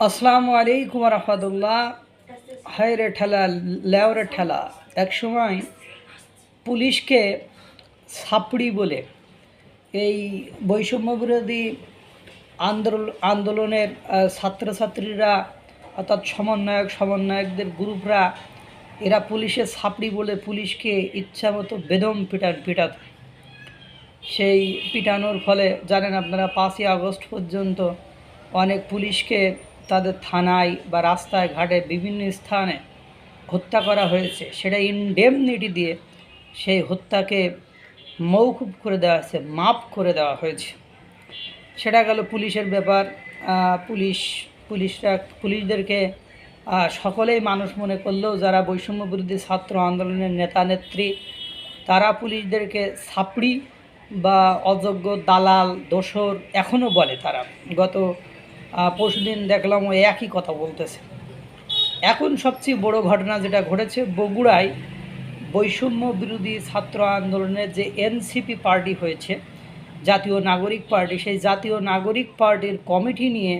আসসালামু আলাইকুম রহমতুল্লাহ। হায় রে ঠেলা, লেও রে ঠেলা। এক সময় পুলিশকে ছাপড়ি বলে এই বৈষম্য বিরোধী আন্দোলনের ছাত্রছাত্রীরা অর্থাৎ সমন্বয়কদের গ্রুপরা এরা পুলিশের ছাপড়ি বলে পুলিশকে ইচ্ছা মতো বেদম পিটাত। সেই পিটানোর ফলে জানেন আপনারা 5ই আগস্ট পর্যন্ত অনেক পুলিশকে তাদের থানায় বা রাস্তায় ঘাটে বিভিন্ন স্থানে হত্যা করা হয়েছে। সেটা ইনডেমনিটি দিয়ে সেই হত্যাকে মওকুফ করে দেওয়া হয়েছে, মাফ করে দেওয়া হয়েছে। সেটা গেল পুলিশের ব্যাপার। পুলিশদেরকে সকলেই মানুষ মনে করলেও যারা বৈষম্য বিরোধী ছাত্র আন্দোলনের নেতা নেত্রী তারা পুলিশদেরকে ছাপড়ি বা অযোগ্য দালাল দোসর এখনও বলে। তারা গত পরশুদিন দেখলাম ও একই কথা বলতেছে। এখন সবচেয়ে বড় ঘটনা যেটা ঘটেছে, বগুড়ায় বৈষম্য বিরোধী ছাত্র আন্দোলনের যে এনসিপি পার্টি হয়েছে, জাতীয় নাগরিক পার্টি, সেই জাতীয় নাগরিক পার্টির কমিটি নিয়ে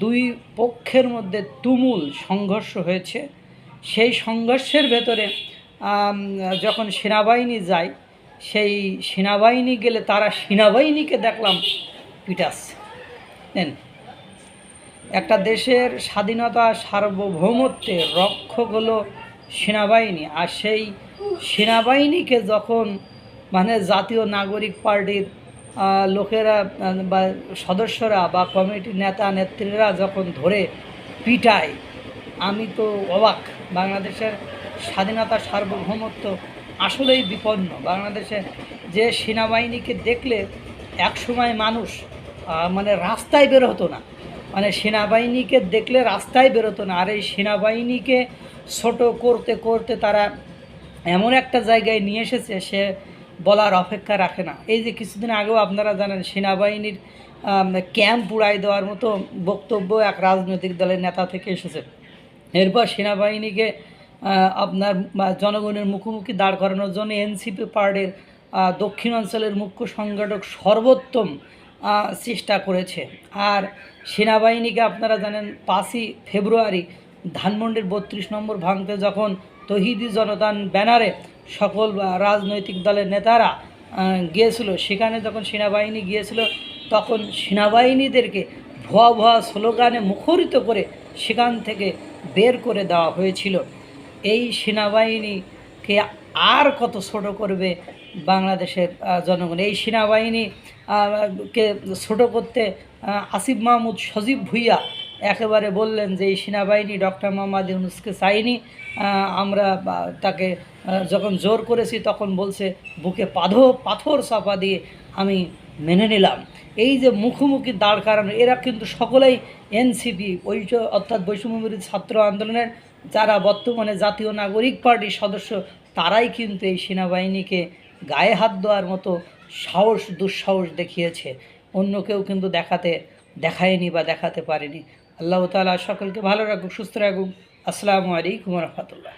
দুই পক্ষের মধ্যে তুমুল সংঘর্ষ হয়েছে। সেই সংঘর্ষের ভেতরে যখন সেনাবাহিনী যায়, সেই সেনাবাহিনী গেলে তারা সেনাবাহিনীকে দেখলাম পিটাচ্ছে। নেন, একটা দেশের স্বাধীনতা সার্বভৌমত্বের রক্ষক হলো সেনাবাহিনী, আর সেই সেনাবাহিনীকে যখন জাতীয় নাগরিক পার্টির লোকেরা বা সদস্যরা বা কমিটির নেতা নেত্রীরা যখন ধরে পিটায়, আমি তো অবাক। বাংলাদেশের স্বাধীনতা সার্বভৌমত্ব আসলেই বিপন্ন। বাংলাদেশে যে সেনাবাহিনীকে দেখলে একসময় মানুষ রাস্তায় বের হতো না, সেনাবাহিনীকে দেখলে রাস্তায় বেরোতো না। আর এই সেনাবাহিনীকে ছোট করতে করতে তারা এমন একটা জায়গায় নিয়ে এসেছে, সে বলার অপেক্ষা রাখে না। এই যে কিছুদিন আগেও আপনারা জানেন সেনাবাহিনীর ক্যাম্প উড়াই দেওয়ার মতো বক্তব্য এক রাজনৈতিক দলের নেতা থেকে এসেছে। এরপর সেনাবাহিনীকে আপনার জনগণের মুখোমুখি দাঁড় করানোর জন্য এনসিপি পার্টির দক্ষিণাঞ্চলের মুখ্য সংগঠক সর্বোত্তম চেষ্টা করেছে। আর সেনাবাহিনীকে আপনারা জানেন 5ই ফেব্রুয়ারি ধানমন্ডির 32 নম্বর ভাঙতে যখন তৌহিদি জনতার ব্যানারে সকল রাজনৈতিক দলের নেতারা গিয়েছিল, সেখানে যখন সেনাবাহিনী গিয়েছিল তখন সেনাবাহিনীদেরকে ভুয়া ভুয়া স্লোগানে মুখরিত করে সেখান থেকে বের করে দেওয়া হয়েছিল। এই সেনাবাহিনীকে আর কত ছোট করবে বাংলাদেশের জনগণ? এই সেনাবাহিনী কে ছোট করতে আসিফ মাহমুদ সজীব ভুইয়া একেবারে বললেন যে এই সেনাবাহিনী ডক্টর মোহাম্মদ ইউনূসকে চাইনি, আমরা তাকে যখন জোর করেছি তখন বলছে বুকে পাথর চাপা দিয়ে আমি মেনে নিলাম। এই যে মুখোমুখি দাঁড় করানো, এরা কিন্তু সকলেই এনসিপি অর্থাৎ বৈষম্য বিরোধী ছাত্র আন্দোলনের যারা বর্তমানে জাতীয় নাগরিক পার্টির সদস্য, তারাই কিন্তু এই সেনাবাহিনীকে গায়ে হাত দেওয়ার মতো দুঃসাহস দেখিয়েছে। অন্য কেউ কিন্তু দেখায়নি বা দেখাতে পারেনি। আল্লাহ তাআলা সকলকে ভালো রাখুক, সুস্থ রাখুক। আসসালামু আলাইকুম রহমতুল্লাহ।